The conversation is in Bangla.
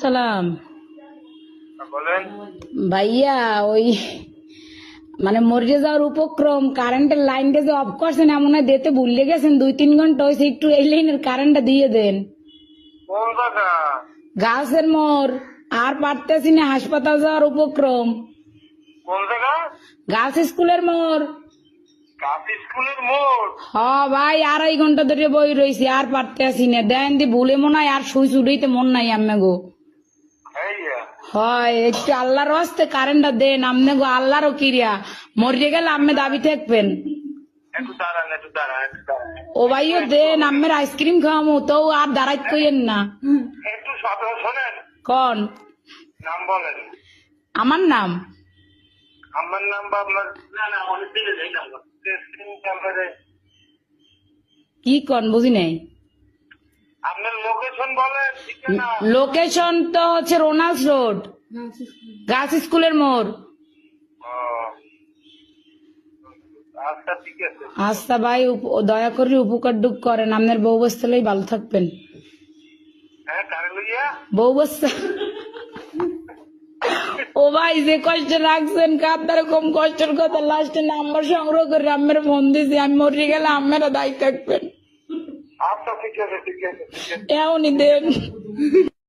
সালাম। বলেন। ভাইয়া ওই মানে মরে যাওয়ার উপক্রম, কারেন্টের লাইনটা যে অফ করছেন এমন হয় দিতে ভুলে গেছেন, 2-3 ঘন্টা হয়েছে, একটু এই লাইনের কারেন্টটা দিয়ে দেন। কোন জায়গা? গাছের মোড়, আর পারতেছি না, হাসপাতাল যাওয়ার উপক্রম। কোন জায়গা? গার্লস স্কুলের মোড়। কাশি স্কুলের মোড়। হ ভাই, 2.5 ঘন্টা ধরে বই রয়েছি, আর পারতেছি না। দেন দি ভুলে মনে হয় আর সুই চুড়াইতে মন নাই আম্মে গো। হেইয়া, হয় একটু আল্লাহর হস্তে কারেন্টটা দেন আমনে গো, আল্লাহরও কিরিয়া। মরিয়ে গেলে আম্মে দাবি থাকবেন। একটু দাঁড়ান, একটু দাঁড়ান, একটু দাঁড়ান। ও ভাইও দেন, আম্মের আইসক্রিম খাওয়ামু, তো আর দাঁড়াইত কইেন না। একটু শোনেন, কন নাম বলেন। আমার নাম? আমার নাম বা আপনার? না না, অনেক দিলে এই নাম্বার নাম্বারে কি কন বুঝি নাই। আপনার লোকেশন বলেন, ঠিকানা। লোকেশন তো হচ্ছে রোনাল্ডস রোড, গার্লস স্কুলের মোড়। ও, আচ্ছা ঠিক আছে। আচ্ছা ভাই, দয়া করে উপকার ডুক করেন, আপনার বউ বস্তালেই ভালো থাকবেন। হ্যাঁ, কারে লইয়া? বউ বস্তা। ও ভাই, যে কষ্ট রাখছেন কার কম কষ্টের কথা, লাস্টে নাম্বার সংগ্রহ করে আম্মের ফোন দিয়েছি, আমি মরে গেলে আম্মেরা দায়ী থাকবেন। আচ্ছা ঠিক আছে, ঠিক আছে, ঠিক আছে। এমনই দেন।